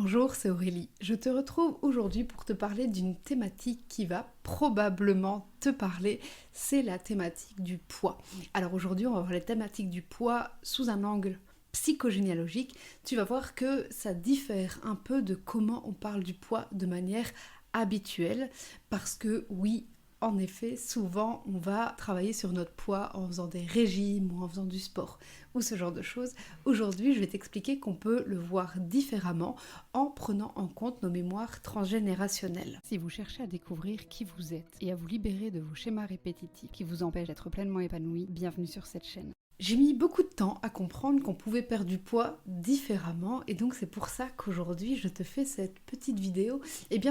Bonjour, c'est Aurélie. Je te retrouve aujourd'hui pour te parler d'une thématique qui va probablement te parler, c'est la thématique du poids. Alors aujourd'hui, on va voir la thématique du poids sous un angle psychogénéalogique. Tu vas voir que ça diffère un peu de comment on parle du poids de manière habituelle, parce que oui, en effet, souvent on va travailler sur notre poids en faisant des régimes ou en faisant du sport ou ce genre de choses. Aujourd'hui, je vais t'expliquer qu'on peut le voir différemment en prenant en compte nos mémoires transgénérationnelles. Si vous cherchez à découvrir qui vous êtes et à vous libérer de vos schémas répétitifs qui vous empêchent d'être pleinement épanoui, bienvenue sur cette chaîne. J'ai mis beaucoup de temps à comprendre qu'on pouvait perdre du poids différemment et donc c'est pour ça qu'aujourd'hui je te fais cette petite vidéo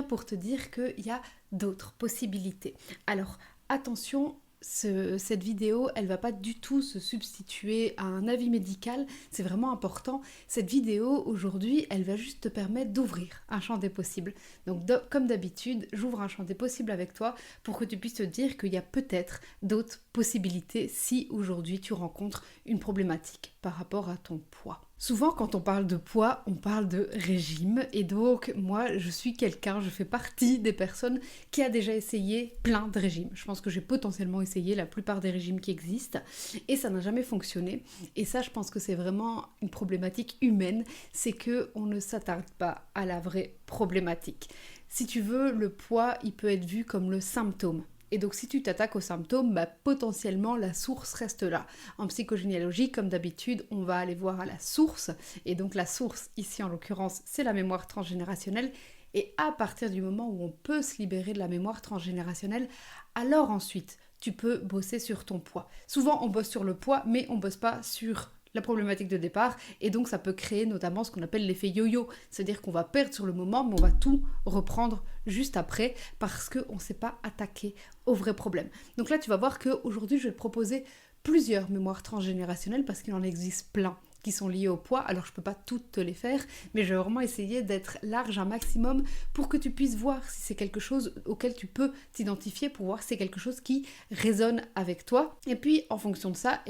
pour te dire qu'il y a d'autres possibilités. Alors attention, cette vidéo, elle va pas du tout se substituer à un avis médical, c'est vraiment important. Cette vidéo, aujourd'hui, elle va juste te permettre d'ouvrir un champ des possibles. Donc, comme d'habitude, j'ouvre un champ des possibles avec toi pour que tu puisses te dire qu'il y a peut-être d'autres possibilités si aujourd'hui tu rencontres une problématique par rapport à ton poids. Souvent, quand on parle de poids, on parle de régime. Et donc, moi, je fais partie des personnes qui a déjà essayé plein de régimes. Je pense que j'ai potentiellement essayé la plupart des régimes qui existent. Et ça n'a jamais fonctionné. Et ça, je pense que c'est vraiment une problématique humaine. C'est qu'on ne s'attarde pas à la vraie problématique. Si tu veux, le poids, il peut être vu comme le symptôme. Et donc si tu t'attaques aux symptômes, potentiellement la source reste là. En psychogénéalogie, comme d'habitude, on va aller voir à la source. Et donc la source, ici en l'occurrence, c'est la mémoire transgénérationnelle. Et à partir du moment où on peut se libérer de la mémoire transgénérationnelle, alors ensuite, tu peux bosser sur ton poids. Souvent, on bosse sur le poids, mais on bosse pas sur la problématique de départ, et donc ça peut créer notamment ce qu'on appelle l'effet yo-yo, c'est-à-dire qu'on va perdre sur le moment, mais on va tout reprendre juste après, parce qu'on ne s'est pas attaqué au vrai problème. Donc là, tu vas voir qu'aujourd'hui, je vais te proposer plusieurs mémoires transgénérationnelles, parce qu'il en existe plein qui sont liées au poids. Alors je peux pas toutes te les faire, mais je vais vraiment essayer d'être large un maximum pour que tu puisses voir si c'est quelque chose auquel tu peux t'identifier, pour voir si c'est quelque chose qui résonne avec toi. Et puis en fonction de ça,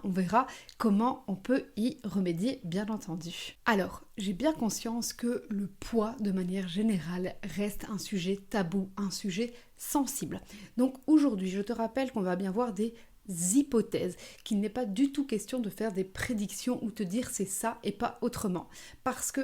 on verra comment on peut y remédier, bien entendu. Alors, j'ai bien conscience que le poids, de manière générale, reste un sujet tabou, un sujet sensible. Donc aujourd'hui, je te rappelle qu'on va bien voir des hypothèses, qu'il n'est pas du tout question de faire des prédictions ou te dire c'est ça et pas autrement. Parce que,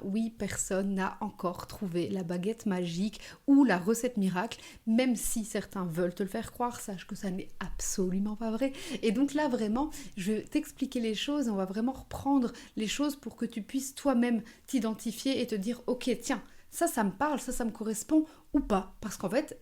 oui, personne n'a encore trouvé la baguette magique ou la recette miracle, même si certains veulent te le faire croire, sache que ça n'est absolument pas vrai. Et donc là, vraiment, je vais t'expliquer les choses, on va vraiment reprendre les choses pour que tu puisses toi-même t'identifier et te dire, ok, tiens, ça me parle, ça me correspond ou pas. Parce qu'en fait,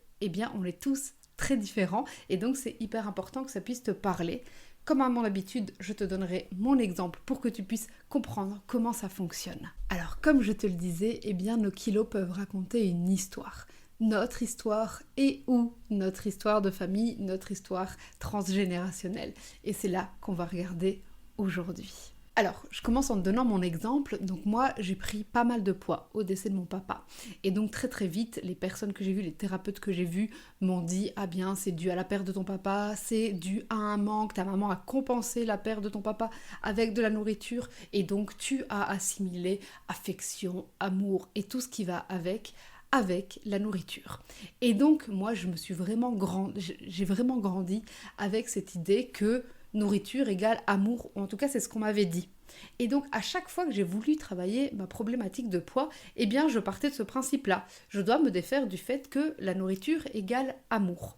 on est tous très différents et donc c'est hyper important que ça puisse te parler. Comme à mon habitude, je te donnerai mon exemple pour que tu puisses comprendre comment ça fonctionne. Alors comme je te le disais, nos kilos peuvent raconter une histoire. Notre histoire et ou notre histoire de famille, notre histoire transgénérationnelle. Et c'est là qu'on va regarder aujourd'hui. Alors, je commence en te donnant mon exemple. Donc moi, j'ai pris pas mal de poids au décès de mon papa. Et donc très très vite, les personnes que j'ai vues, les thérapeutes que j'ai vus m'ont dit « Ah bien, c'est dû à la perte de ton papa, c'est dû à un manque, ta maman a compensé la perte de ton papa avec de la nourriture et donc tu as assimilé affection, amour et tout ce qui va avec la nourriture. » Et donc moi, j'ai vraiment grandi avec cette idée que nourriture égale amour, ou en tout cas c'est ce qu'on m'avait dit. Et donc à chaque fois que j'ai voulu travailler ma problématique de poids, je partais de ce principe-là. Je dois me défaire du fait que la nourriture égale amour.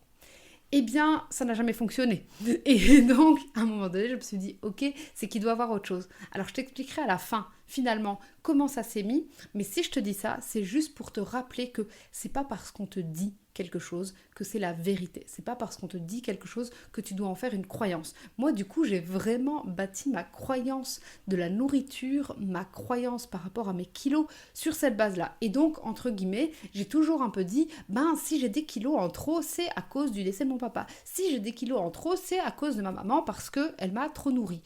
Ça n'a jamais fonctionné. Et donc, à un moment donné, je me suis dit, ok, c'est qu'il doit y avoir autre chose. Alors, je t'expliquerai à la fin, finalement, comment ça s'est mis. Mais si je te dis ça, c'est juste pour te rappeler que c'est pas parce qu'on te dit quelque chose que c'est la vérité. C'est pas parce qu'on te dit quelque chose que tu dois en faire une croyance. Moi, du coup, j'ai vraiment bâti ma croyance de la nourriture, ma croyance par rapport à mes kilos sur cette base-là. Et donc, entre guillemets, j'ai toujours un peu dit, si j'ai des kilos en trop, c'est à cause du décès de mon papa. Si j'ai des kilos en trop, c'est à cause de ma maman parce qu'elle m'a trop nourrie.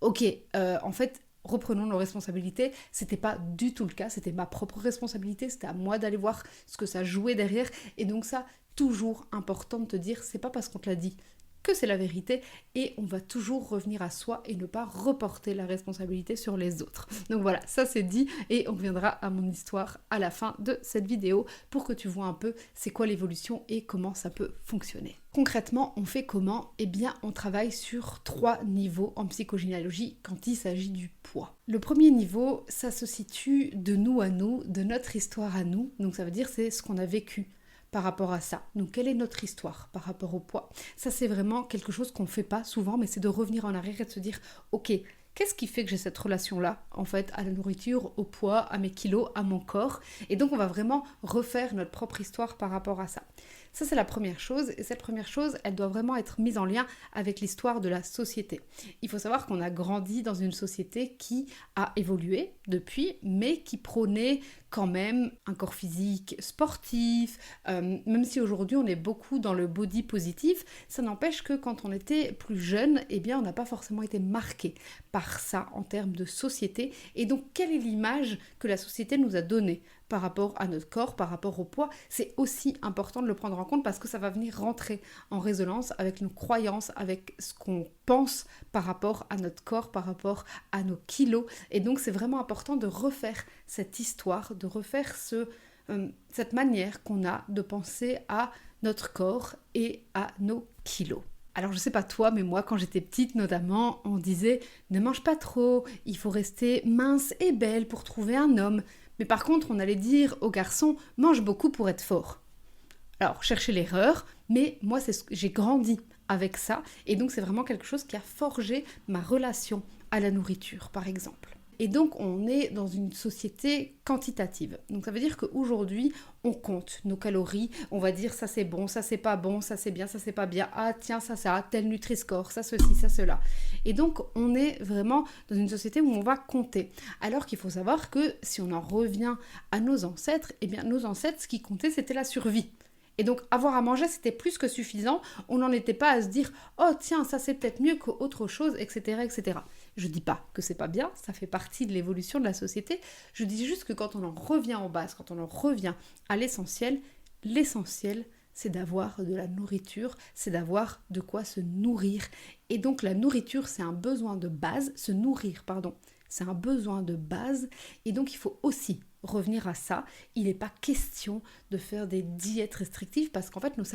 Ok, en fait, reprenons nos responsabilités, c'était pas du tout le cas, c'était ma propre responsabilité, c'était à moi d'aller voir ce que ça jouait derrière, et donc ça, toujours important de te dire, c'est pas parce qu'on te l'a dit que c'est la vérité et on va toujours revenir à soi et ne pas reporter la responsabilité sur les autres. Donc voilà, ça c'est dit et on reviendra à mon histoire à la fin de cette vidéo pour que tu vois un peu c'est quoi l'évolution et comment ça peut fonctionner. Concrètement, on fait comment? Eh bien, on travaille sur 3 niveaux en psychogénéalogie quand il s'agit du poids. Le premier niveau, ça se situe de nous à nous, de notre histoire à nous. Donc ça veut dire c'est ce qu'on a vécu par rapport à ça. Donc quelle est notre histoire par rapport au poids? Ça c'est vraiment quelque chose qu'on ne fait pas souvent, mais c'est de revenir en arrière et de se dire ok, qu'est-ce qui fait que j'ai cette relation-là, en fait, à la nourriture, au poids, à mes kilos, à mon corps? Et donc, on va vraiment refaire notre propre histoire par rapport à ça. Ça, c'est la première chose. Et cette première chose, elle doit vraiment être mise en lien avec l'histoire de la société. Il faut savoir qu'on a grandi dans une société qui a évolué depuis, mais qui prônait quand même un corps physique sportif, même si aujourd'hui on est beaucoup dans le body positif, ça n'empêche que quand on était plus jeune, eh bien on n'a pas forcément été marqué par ça en termes de société. Et donc quelle est l'image que la société nous a donnée par rapport à notre corps, par rapport au poids? C'est aussi important de le prendre en compte parce que ça va venir rentrer en résonance avec nos croyances, avec ce qu'on pense par rapport à notre corps, par rapport à nos kilos. Et donc c'est vraiment important de refaire cette histoire, de refaire cette manière qu'on a de penser à notre corps et à nos kilos. Alors je sais pas toi, mais moi quand j'étais petite notamment, on disait ne mange pas trop, il faut rester mince et belle pour trouver un homme. Mais par contre on allait dire aux garçons mange beaucoup pour être fort. Alors cherchez l'erreur, mais moi j'ai grandi avec ça et donc c'est vraiment quelque chose qui a forgé ma relation à la nourriture par exemple. Et donc on est dans une société quantitative. Donc ça veut dire qu'aujourd'hui on compte nos calories, on va dire ça c'est bon, ça c'est pas bon, ça c'est bien, ça c'est pas bien, ah tiens ça, tel Nutri-Score, ça ceci, ça cela. Et donc on est vraiment dans une société où on va compter. Alors qu'il faut savoir que si on en revient à nos ancêtres, eh bien nos ancêtres ce qui comptait c'était la survie. Et donc avoir à manger c'était plus que suffisant, on n'en était pas à se dire oh tiens ça c'est peut-être mieux qu'autre chose, etc. etc. Je dis pas que c'est pas bien, ça fait partie de l'évolution de la société, je dis juste que quand on en revient aux bases, quand on en revient à l'essentiel c'est d'avoir de la nourriture, c'est d'avoir de quoi se nourrir. Et donc la nourriture c'est un besoin de base, se nourrir pardon, c'est un besoin de base et donc il faut aussi revenir à ça. Il n'est pas question de faire des diètes restrictives parce qu'en fait notre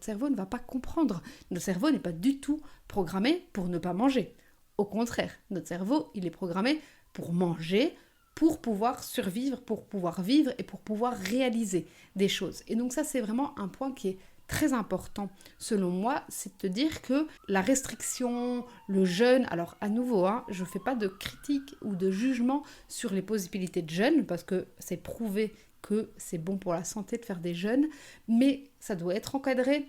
cerveau ne va pas comprendre. Notre cerveau n'est pas du tout programmé pour ne pas manger. Au contraire, notre cerveau, il est programmé pour manger, pour pouvoir survivre, pour pouvoir vivre et pour pouvoir réaliser des choses. Et donc ça, c'est vraiment un point qui est très important selon moi, c'est de te dire que la restriction, le jeûne, alors à nouveau, je ne fais pas de critique ou de jugement sur les possibilités de jeûne parce que c'est prouvé que c'est bon pour la santé de faire des jeûnes, mais ça doit être encadré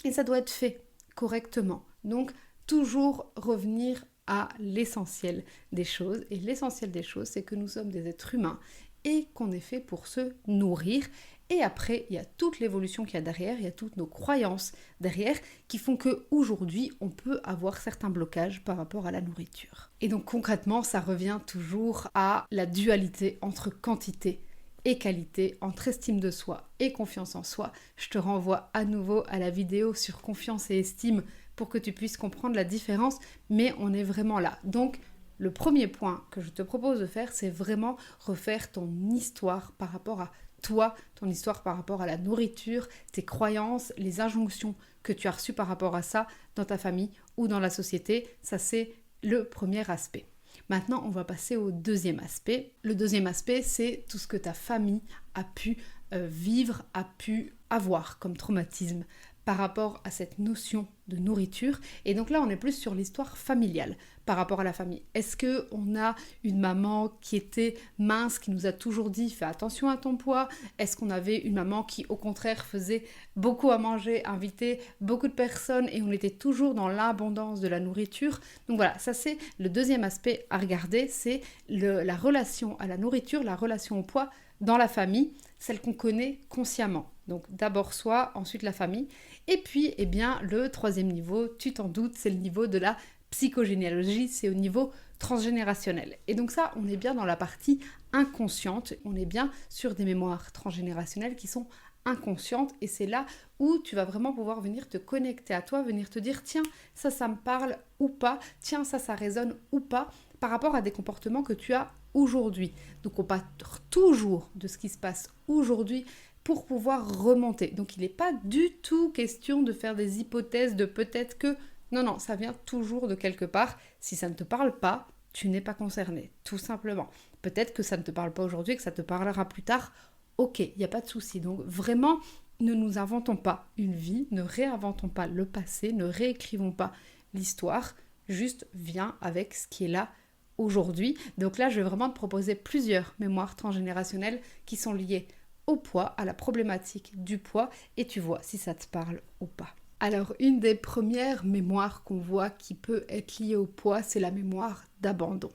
et ça doit être fait correctement. Donc toujours revenir à l'essentiel des choses. Et l'essentiel des choses, c'est que nous sommes des êtres humains et qu'on est fait pour se nourrir. Et après, il y a toute l'évolution qu'il y a derrière, il y a toutes nos croyances derrière qui font qu'aujourd'hui, on peut avoir certains blocages par rapport à la nourriture. Et donc concrètement, ça revient toujours à la dualité entre quantité et qualité, entre estime de soi et confiance en soi. Je te renvoie à nouveau à la vidéo sur confiance et estime pour que tu puisses comprendre la différence, mais on est vraiment là. Donc, le premier point que je te propose de faire, c'est vraiment refaire ton histoire par rapport à toi, ton histoire par rapport à la nourriture, tes croyances, les injonctions que tu as reçues par rapport à ça dans ta famille ou dans la société. Ça, c'est le premier aspect. Maintenant, on va passer au deuxième aspect. Le deuxième aspect, c'est tout ce que ta famille a pu vivre, a pu avoir comme traumatisme par rapport à cette notion de nourriture. Et donc là, on est plus sur l'histoire familiale par rapport à la famille. Est-ce qu'on a une maman qui était mince, qui nous a toujours dit « fais attention à ton poids » ? Est-ce qu'on avait une maman qui, au contraire, faisait beaucoup à manger, invitait beaucoup de personnes et on était toujours dans l'abondance de la nourriture ? Donc voilà, ça c'est le deuxième aspect à regarder, c'est la relation à la nourriture, la relation au poids dans la famille, celle qu'on connaît consciemment. Donc d'abord soi, ensuite la famille. Et puis, eh bien, le troisième niveau, tu t'en doutes, c'est le niveau de la psychogénéalogie, c'est au niveau transgénérationnel. Et donc ça, on est bien dans la partie inconsciente, on est bien sur des mémoires transgénérationnelles qui sont inconsciente et c'est là où tu vas vraiment pouvoir venir te connecter à toi, venir te dire tiens, ça me parle ou pas, tiens, ça résonne ou pas par rapport à des comportements que tu as aujourd'hui. Donc on part toujours de ce qui se passe aujourd'hui pour pouvoir remonter. Donc il n'est pas du tout question de faire des hypothèses de peut-être que... Non, ça vient toujours de quelque part. Si ça ne te parle pas, tu n'es pas concerné, tout simplement. Peut-être que ça ne te parle pas aujourd'hui, que ça te parlera plus tard. Ok, il n'y a pas de souci. Donc vraiment, ne nous inventons pas une vie, ne réinventons pas le passé, ne réécrivons pas l'histoire. Juste viens avec ce qui est là aujourd'hui. Donc là, je vais vraiment te proposer plusieurs mémoires transgénérationnelles qui sont liées au poids, à la problématique du poids, et tu vois si ça te parle ou pas. Alors, une des premières mémoires qu'on voit qui peut être liée au poids, c'est la mémoire d'abandon.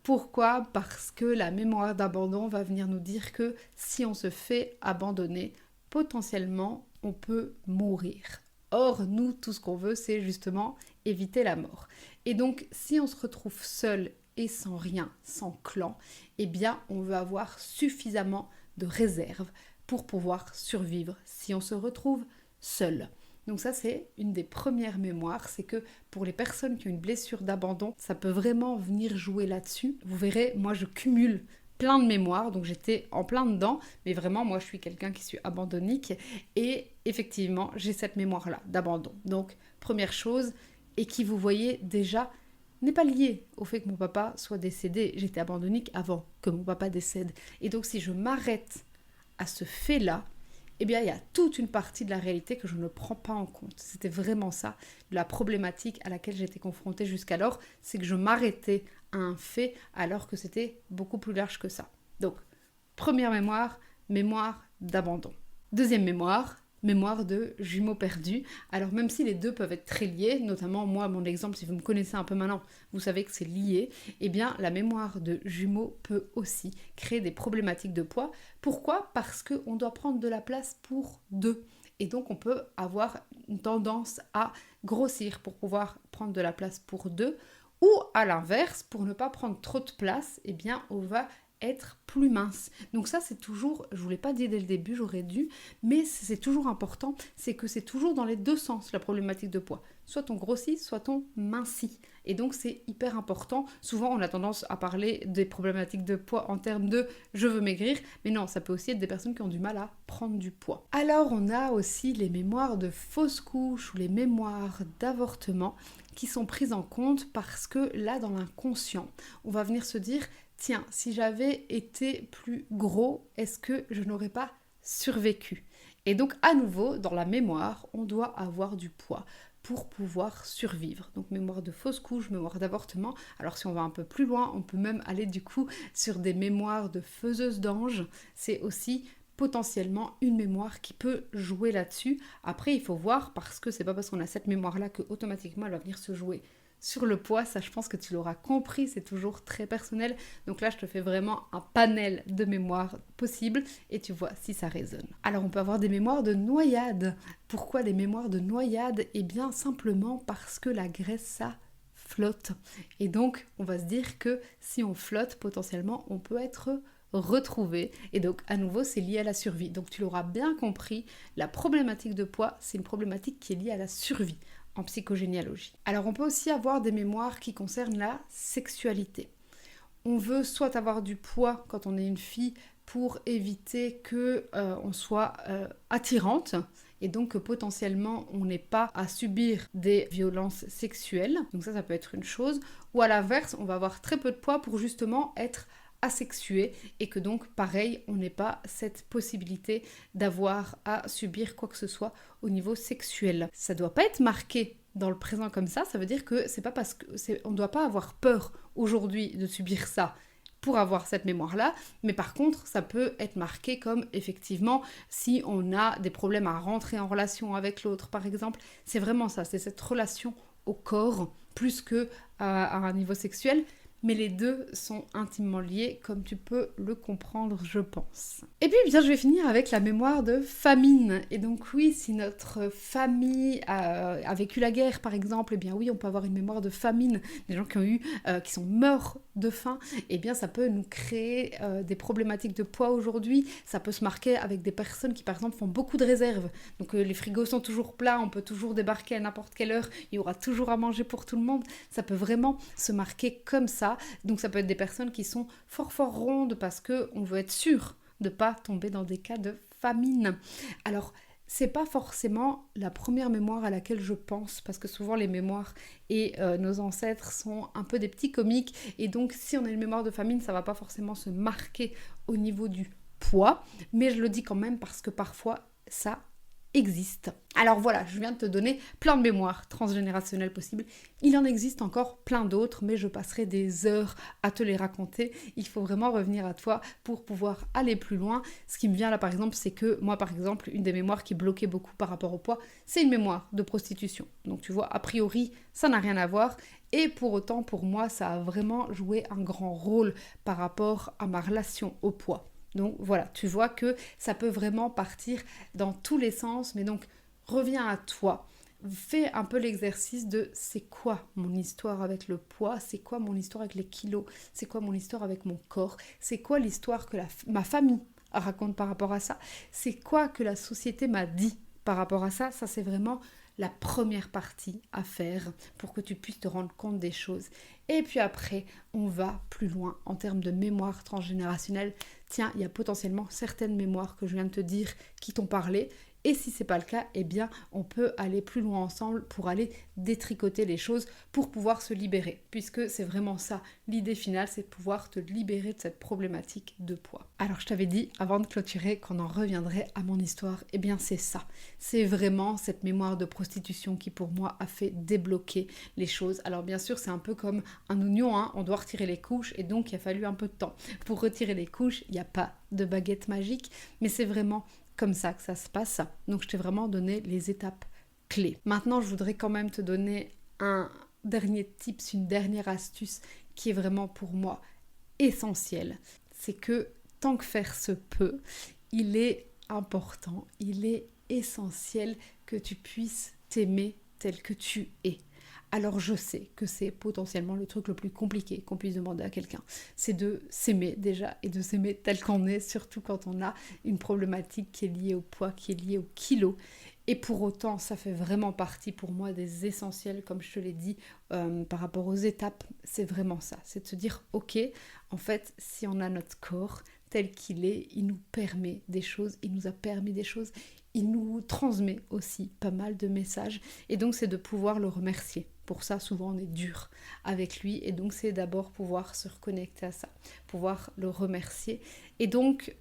Pourquoi ? Parce que la mémoire d'abandon va venir nous dire que si on se fait abandonner, potentiellement, on peut mourir. Or, nous, tout ce qu'on veut, c'est justement éviter la mort. Et donc, si on se retrouve seul et sans rien, sans clan, eh bien, on veut avoir suffisamment de réserve pour pouvoir survivre si on se retrouve seul. Donc ça, c'est une des premières mémoires, c'est que pour les personnes qui ont une blessure d'abandon, ça peut vraiment venir jouer là-dessus. Vous verrez, moi je cumule plein de mémoires, donc j'étais en plein dedans, mais vraiment moi je suis quelqu'un qui suis abandonnique et effectivement j'ai cette mémoire-là d'abandon. Donc première chose, et qui vous voyez déjà n'est pas lié au fait que mon papa soit décédé. J'étais abandonnique avant que mon papa décède. Et donc si je m'arrête à ce fait-là, eh bien il y a toute une partie de la réalité que je ne prends pas en compte. C'était vraiment ça, la problématique à laquelle j'étais confrontée jusqu'alors, c'est que je m'arrêtais à un fait alors que c'était beaucoup plus large que ça. Donc, première mémoire, mémoire d'abandon. Deuxième mémoire de jumeaux perdus. Alors même si les deux peuvent être très liés, notamment moi, mon exemple, si vous me connaissez un peu maintenant, vous savez que c'est lié, eh bien la mémoire de jumeaux peut aussi créer des problématiques de poids. Pourquoi ? Parce qu'on doit prendre de la place pour deux. Et donc on peut avoir une tendance à grossir pour pouvoir prendre de la place pour deux. Ou à l'inverse, pour ne pas prendre trop de place, eh bien on va être plus mince. Donc ça c'est toujours, je vous l'ai pas dit dès le début, j'aurais dû, mais c'est toujours important, c'est que c'est toujours dans les deux sens la problématique de poids. Soit on grossit, soit on mincit. Et donc c'est hyper important. Souvent on a tendance à parler des problématiques de poids en termes de je veux maigrir, mais non, ça peut aussi être des personnes qui ont du mal à prendre du poids. Alors on a aussi les mémoires de fausses couches ou les mémoires d'avortement qui sont prises en compte parce que là dans l'inconscient, on va venir se dire tiens, si j'avais été plus gros, est-ce que je n'aurais pas survécu ? Et donc, à nouveau, dans la mémoire, on doit avoir du poids pour pouvoir survivre. Donc, mémoire de fausse couche, mémoire d'avortement. Alors, si on va un peu plus loin, on peut même aller du coup sur des mémoires de faiseuse d'ange. C'est aussi potentiellement une mémoire qui peut jouer là-dessus. Après, il faut voir, parce que c'est pas parce qu'on a cette mémoire-là que automatiquement elle va venir se jouer sur le poids, ça je pense que tu l'auras compris, c'est toujours très personnel. Donc là je te fais vraiment un panel de mémoires possibles et tu vois si ça résonne. Alors on peut avoir des mémoires de noyade. Pourquoi des mémoires de noyade ? Eh bien simplement parce que la graisse ça flotte. Et donc on va se dire que si on flotte potentiellement on peut être retrouvé. Et donc à nouveau c'est lié à la survie. Donc tu l'auras bien compris, la problématique de poids c'est une problématique qui est liée à la survie en psychogénéalogie. Alors on peut aussi avoir des mémoires qui concernent la sexualité. On veut soit avoir du poids quand on est une fille pour éviter que on soit attirante et donc que potentiellement on n'ait pas à subir des violences sexuelles. Donc ça peut être une chose. Ou à l'inverse, on va avoir très peu de poids pour justement être asexué et que donc pareil on n'ait pas cette possibilité d'avoir à subir quoi que ce soit au niveau sexuel. Ça doit pas être marqué dans le présent comme ça veut dire que c'est pas parce que on doit pas avoir peur aujourd'hui de subir ça pour avoir cette mémoire-là, mais par contre ça peut être marqué comme effectivement si on a des problèmes à rentrer en relation avec l'autre par exemple, c'est vraiment ça, c'est cette relation au corps plus que à un niveau sexuel. Mais les deux sont intimement liés, comme tu peux le comprendre, je pense. Et puis, bien, je vais finir avec la mémoire de famine. Et donc, oui, si notre famille a vécu la guerre, par exemple, eh bien oui, on peut avoir une mémoire de famine. Des gens qui ont eu, qui sont morts de faim, eh bien ça peut nous créer des problématiques de poids aujourd'hui. Ça peut se marquer avec des personnes qui par exemple font beaucoup de réserves. Donc les frigos sont toujours pleins, on peut toujours débarquer à n'importe quelle heure, il y aura toujours à manger pour tout le monde. Ça peut vraiment se marquer comme ça. Donc ça peut être des personnes qui sont fort rondes parce qu'on veut être sûr de ne pas tomber dans des cas de famine. Alors c'est pas forcément la première mémoire à laquelle je pense, parce que souvent les mémoires et nos ancêtres sont un peu des petits comiques, et donc si on a une mémoire de famine, ça va pas forcément se marquer au niveau du poids, mais je le dis quand même parce que parfois ça existe. Alors voilà, je viens de te donner plein de mémoires transgénérationnelles possibles. Il en existe encore plein d'autres, mais je passerai des heures à te les raconter. Il faut vraiment revenir à toi pour pouvoir aller plus loin. Ce qui me vient là par exemple, c'est que moi par exemple, une des mémoires qui bloquait beaucoup par rapport au poids, c'est une mémoire de prostitution. Donc tu vois, a priori, ça n'a rien à voir. Et pour autant, pour moi, ça a vraiment joué un grand rôle par rapport à ma relation au poids. Donc voilà, tu vois que ça peut vraiment partir dans tous les sens, mais donc reviens à toi. Fais un peu l'exercice de c'est quoi mon histoire avec le poids, c'est quoi mon histoire avec les kilos, c'est quoi mon histoire avec mon corps, c'est quoi l'histoire que ma famille raconte par rapport à ça, c'est quoi que la société m'a dit par rapport à ça. Ça c'est vraiment la première partie à faire pour que tu puisses te rendre compte des choses. Et puis après, on va plus loin en termes de mémoire transgénérationnelle. Tiens, il y a potentiellement certaines mémoires que je viens de te dire qui t'ont parlé. Et si c'est pas le cas, eh bien, on peut aller plus loin ensemble pour aller détricoter les choses pour pouvoir se libérer. Puisque c'est vraiment ça, l'idée finale, c'est de pouvoir te libérer de cette problématique de poids. Alors, je t'avais dit, avant de clôturer, qu'on en reviendrait à mon histoire. Eh bien, c'est ça. C'est vraiment cette mémoire de prostitution qui, pour moi, a fait débloquer les choses. Alors, bien sûr, c'est un peu comme un oignon, hein. On doit retirer les couches et donc il a fallu un peu de temps. Pour retirer les couches, il n'y a pas de baguette magique, mais c'est vraiment comme ça que ça se passe. Donc je t'ai vraiment donné les étapes clés. Maintenant, je voudrais quand même te donner un dernier tips, une dernière astuce qui est vraiment pour moi essentielle. C'est que tant que faire se peut, il est important, il est essentiel que tu puisses t'aimer tel que tu es. Alors je sais que c'est potentiellement le truc le plus compliqué qu'on puisse demander à quelqu'un. C'est de s'aimer déjà et de s'aimer tel qu'on est, surtout quand on a une problématique qui est liée au poids, qui est liée au kilo. Et pour autant, ça fait vraiment partie pour moi des essentiels, comme je te l'ai dit, par rapport aux étapes. C'est vraiment ça, c'est de se dire, ok, en fait, si on a notre corps tel qu'il est, il nous permet des choses, il nous a permis des choses, il nous transmet aussi pas mal de messages. Et donc, c'est de pouvoir le remercier. Pour ça, souvent, on est dur avec lui. Et donc, c'est d'abord pouvoir se reconnecter à ça, pouvoir le remercier. Et donc,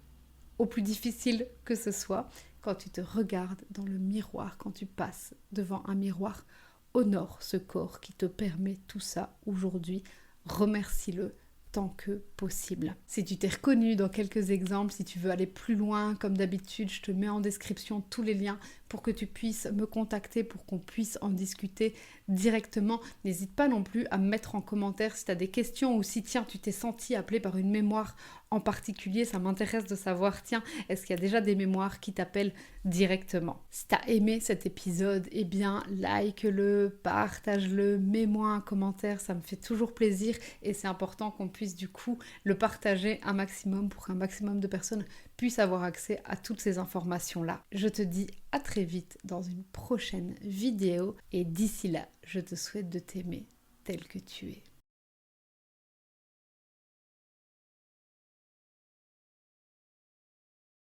au plus difficile que ce soit, quand tu te regardes dans le miroir, quand tu passes devant un miroir, honore ce corps qui te permet tout ça aujourd'hui. Remercie-le tant que possible. Si tu t'es reconnu dans quelques exemples, si tu veux aller plus loin, comme d'habitude, je te mets en description tous les liens pour que tu puisses me contacter, pour qu'on puisse en discuter directement. N'hésite pas non plus à me mettre en commentaire si tu as des questions ou si, tiens, tu t'es senti appelé par une mémoire en particulier. Ça m'intéresse de savoir, tiens, est-ce qu'il y a déjà des mémoires qui t'appellent directement? Si tu as aimé cet épisode, eh bien, like-le, partage-le, mets-moi un commentaire, ça me fait toujours plaisir et c'est important qu'on puisse du coup le partager un maximum pour qu'un maximum de personnes puissent avoir accès à toutes ces informations-là. Je te dis à très vite dans une prochaine vidéo et d'ici là, je te souhaite de t'aimer tel que tu es.